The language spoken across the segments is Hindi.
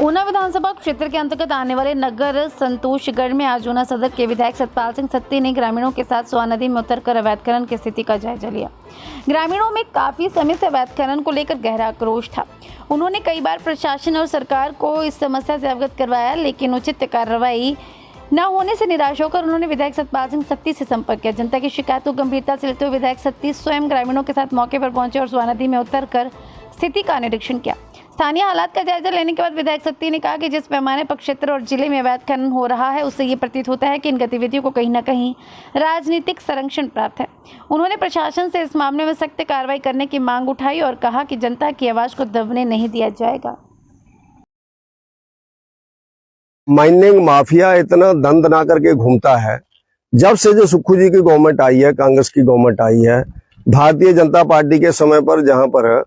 ऊना विधानसभा क्षेत्र के अंतर्गत आने वाले नगर संतोषगढ़ में आज ऊना सदर के विधायक सतपाल सिंह सत्ती ने ग्रामीणों के साथ स्वां नदी में उतरकर अवैध खनन की स्थिति का जायजा लिया। ग्रामीणों में काफी समय से अवैध खनन को लेकर गहरा आक्रोश था। उन्होंने कई बार प्रशासन और सरकार को इस समस्या से अवगत करवाया, लेकिन उचित कार्रवाई न होने से निराश होकर उन्होंने विधायक सतपाल सिंह सत्ती से संपर्क किया। जनता की शिकायत को गंभीरता से लेते हुए विधायक सत्ती स्वयं ग्रामीणों के साथ मौके पर पहुंचे और स्वां नदी में उतरकर स्थिति का निरीक्षण किया। स्थानीय हालात का जायजा लेने के बाद विधायक सत्ती ने कहा कि जिस पैमाने पर क्षेत्र और जिले में अवैध खनन हो रहा है, उससे ये प्रतीत होता है कि इन गतिविधियों को कहीं न कहीं राजनीतिक संरक्षण प्राप्त है। उन्होंने प्रशासन से इस मामले में सख्त कार्रवाई करने की मांग उठाई और कहा कि जनता की आवाज को दबने नहीं दिया जाएगा। माइनिंग माफिया इतना दंड ना करके घूमता है। जब से जो सुक्खू जी की गवर्नमेंट आई है, कांग्रेस की गवर्नमेंट आई है, भारतीय जनता पार्टी के समय पर जहां पर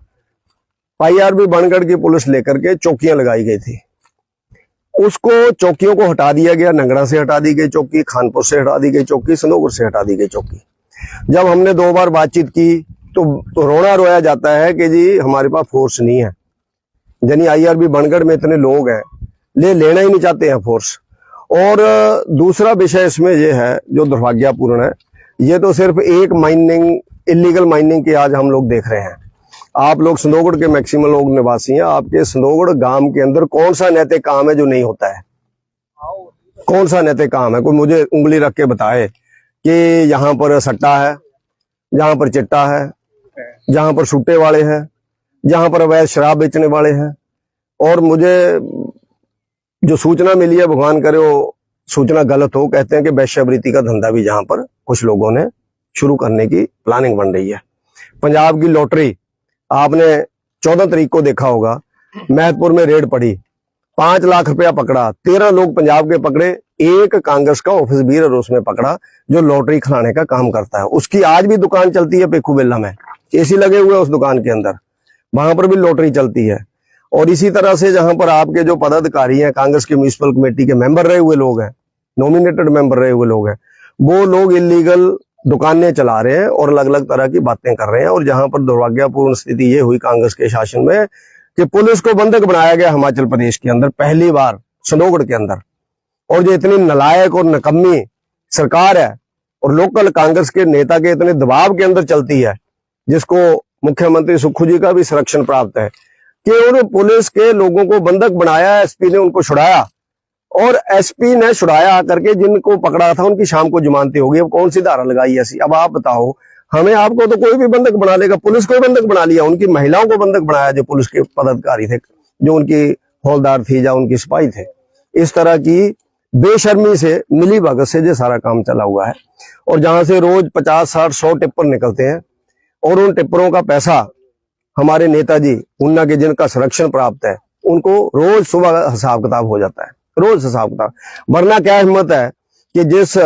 IRB बनगढ़ की पुलिस लेकर के चौकियां लगाई गई थी, उसको चौकियों को हटा दिया गया। नंगड़ा से हटा दी गई चौकी, खानपुर से हटा दी गई चौकी, सनोगढ़ से हटा दी गई चौकी। जब हमने 2 बार बातचीत की तो रोना रोया जाता है कि जी हमारे पास फोर्स नहीं है। यानी IRB बनगढ़ में इतने लोग हैं, लेना ही नहीं चाहते हैं फोर्स। और दूसरा विषय इसमें यह है जो दुर्भाग्यपूर्ण है, ये तो सिर्फ एक माइनिंग, इलीगल माइनिंग की आज हम लोग देख रहे हैं। आप लोग सनोगढ़ के मैक्सिमम लोग निवासी हैं। आपके सनोगढ़ गांव के अंदर कौन सा नैतिक काम है जो नहीं होता है? कौन सा नैतिक काम है? कोई मुझे उंगली रख के बताए कि यहाँ पर सट्टा है, जहां पर चिट्टा है, जहां पर सूटे वाले हैं, जहां पर अवैध शराब बेचने वाले हैं। और मुझे जो सूचना मिली है, भगवान करे वो सूचना गलत हो, कहते हैं कि वेश्यावृत्ति का धंधा भी जहां पर कुछ लोगों ने शुरू करने की प्लानिंग बन रही है। पंजाब की लॉटरी आपने 14 तारीख को देखा होगा, महतपुर में रेड पड़ी, 5 लाख रुपया पकड़ा, 13 लोग पंजाब के पकड़े, एक कांग्रेस का ऑफिस बीर उसमें पकड़ा जो लॉटरी खिलाने का काम करता है। उसकी आज भी दुकान चलती है पेखू बेल्ला में, AC लगे हुए उस दुकान के अंदर, वहां पर भी लॉटरी चलती है। और इसी तरह से जहां पर आपके जो पदाधिकारी हैं, कांग्रेस के म्यूनिसिपल कमेटी के मेंबर रहे हुए लोग हैं, नॉमिनेटेड मेंबर रहे हुए लोग हैं, वो लोग इलीगल दुकानें चला रहे हैं और अलग अलग तरह की बातें कर रहे हैं। और जहां पर दुर्भाग्यपूर्ण स्थिति ये हुई कांग्रेस के शासन में कि पुलिस को बंधक बनाया गया हिमाचल प्रदेश के अंदर पहली बार, सनोगढ़ के अंदर। और जो इतनी नालायक और नकम्मी सरकार है और लोकल कांग्रेस के नेता के इतने दबाव के अंदर चलती है, जिसको मुख्यमंत्री सुक्खू जी का भी संरक्षण प्राप्त है, कि उन्होंने पुलिस के लोगों को बंधक बनाया, SP ने उनको छुड़ाया और SP ने छुड़ाया करके जिनको पकड़ा था उनकी शाम को जमानतें होगी। अब कौन सी धारा लगाई ऐसी? अब आप बताओ हमें, आपको तो कोई भी बंधक बना लेगा। पुलिस को बंधक बना लिया, उनकी महिलाओं को बंधक बनाया जो पुलिस के पदाधिकारी थे, जो उनकी हौलदार थी या उनकी सिपाही थे। इस तरह की बेशर्मी से, मिली भगत से जो सारा काम चला हुआ है। और जहां से रोज 50, 60, 100 टिप्पर निकलते हैं और उन टिप्परों का पैसा हमारे नेताजी ऊना के जिनका संरक्षण प्राप्त है, उनको रोज सुबह हिसाब किताब हो जाता है, रोज हिसाब किताब। वरना क्या हिम्मत है कि जिस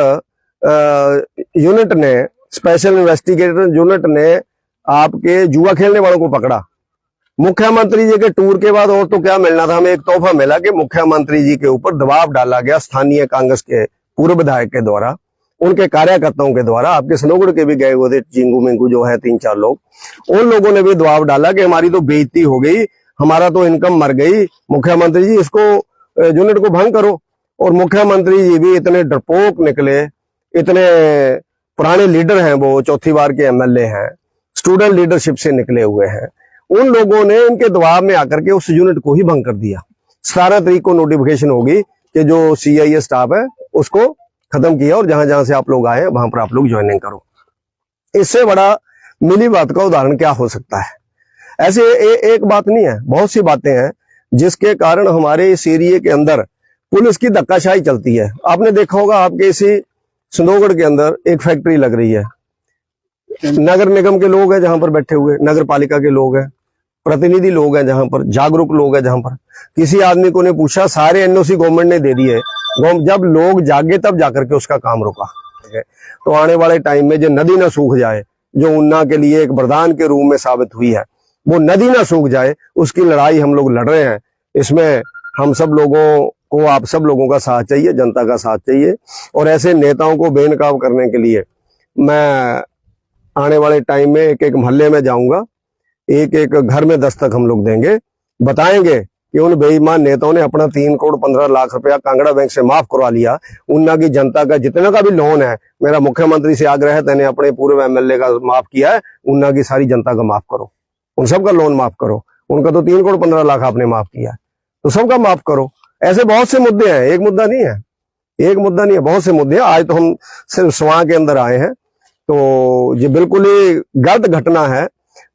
यूनिट ने, स्पेशल इन्वेस्टिगेटर यूनिट ने आपके जुआ खेलने वालों को पकड़ा, मुख्यमंत्री जी के टूर के बाद और तो क्या मिलना था, हमें एक तोहफा मिला कि मुख्यमंत्री जी के ऊपर दबाव डाला गया स्थानीय कांग्रेस के पूर्व विधायक के द्वारा, उनके कार्यकर्ताओं के द्वारा। आपके सनोगढ़ के भी गए हुए थे चिंगू मिंगू जो है 3-4 लोग, उन लोगों ने भी दबाव डाला कि हमारी तो बेइज्जती हो गई, हमारा तो इनकम मर गई, मुख्यमंत्री जी इसको यूनिट को भंग करो। और मुख्यमंत्री जी भी इतने डरपोक निकले, इतने पुराने लीडर हैं, वो 4थी बार के MLA हैं, स्टूडेंट लीडरशिप से निकले हुए हैं। उन लोगों ने इनके दबाव में आकर के उस यूनिट को ही भंग कर दिया। 17 तारीख को नोटिफिकेशन होगी कि जो CIA स्टाफ है उसको खत्म किया और जहां जहां से आप लोग आए वहां पर आप लोग ज्वाइनिंग करो। इससे बड़ा मिली बात का उदाहरण क्या हो सकता है? ऐसे एक बात नहीं है, बहुत सी बातें हैं जिसके कारण हमारे इस एरिया के अंदर पुलिस की धक्काशाही चलती है। आपने देखा होगा आपके इसी सनोगढ़ के अंदर एक फैक्ट्री लग रही है, नगर निगम के लोग हैं जहां पर बैठे हुए, नगर पालिका के लोग हैं, प्रतिनिधि लोग हैं जहां पर, जागरूक लोग हैं जहां पर। किसी आदमी को ने पूछा, सारे NOC गवर्नमेंट ने दे दिए, जब लोग जागे तब जाकर के उसका काम रुका। तो आने वाले टाइम में जो नदी ना सूख जाए, जो ऊना के लिए एक वरदान के रूप में साबित हुई है, वो नदी ना सूख जाए, उसकी लड़ाई हम लोग लड़ रहे हैं। इसमें हम सब लोगों को, आप सब लोगों का साथ चाहिए, जनता का साथ चाहिए। और ऐसे नेताओं को बेनकाब करने के लिए मैं आने वाले टाइम में एक एक मोहल्ले में जाऊंगा, एक एक घर में दस्तक हम लोग देंगे, बताएंगे कि उन बेईमान नेताओं ने अपना 3 करोड़ 15 लाख रुपया कांगड़ा बैंक से माफ करवा लिया। उन्ना की जनता का जितना का भी लोन है, मेरा मुख्यमंत्री से आग्रह है, मैंने अपने पूर्व एमएलए का माफ किया है, उन्ना की सारी जनता का माफ करो, उन सबका लोन माफ करो। उनका तो 3 करोड़ 15 लाख आपने माफ किया है, तो सबका माफ करो। ऐसे बहुत से मुद्दे हैं, एक मुद्दा नहीं है, एक मुद्दा नहीं है, बहुत से मुद्दे हैं। आज तो हम सिर्फ स्वां के अंदर आए हैं, तो ये बिल्कुल ही गलत घटना है,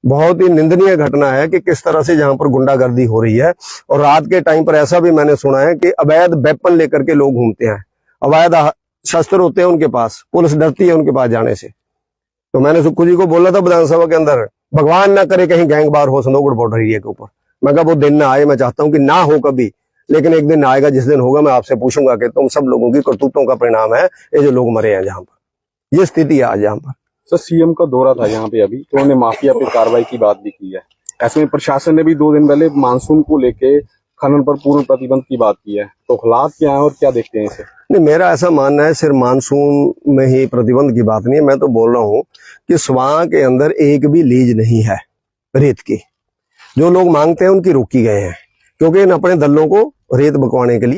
बहुत ही निंदनीय घटना है कि किस तरह से जहां पर गुंडागर्दी हो रही है। और रात के टाइम पर ऐसा भी मैंने सुना है कि अवैध वेपन लेकर के लोग घूमते हैं, अवैध शस्त्र होते हैं उनके पास, पुलिस डरती है उनके पास जाने से। तो मैंने सुक्खू जी को बोला था विधानसभा के अंदर, भगवान ना करे कहीं गैंगवार हो संदोगढ़ बॉर्डर एरिया के ऊपर। मैं कहा वो दिन ना आए, मैं चाहता हूं कि ना हो कभी, लेकिन एक दिन आएगा, जिस दिन होगा मैं आपसे पूछूंगा कि तुम सब लोगों की करतूतों का परिणाम है ये जो लोग मरे हैं जहां पर, ये स्थिति है आज यहाँ पर। सर सीएम का दौरा था यहाँ पे अभी, तो उन्होंने माफिया पे कार्रवाई की बात भी की है। ऐसे में प्रशासन ने भी 2 दिन पहले मानसून को लेके खनन पर पूर्ण प्रतिबंध की बात की है, तो हालात क्या है और क्या देखते हैं इसे? नहीं, मेरा ऐसा मानना है सिर्फ मानसून में ही प्रतिबंध की बात नहीं है। मैं तो बोल रहा हूँ कि स्वां के अंदर एक भी लीज नहीं है रेत की। जो लोग मांगते हैं उनकी रोकी गए हैं, क्योंकि इन अपने दलों को रेत बकवाने के लिए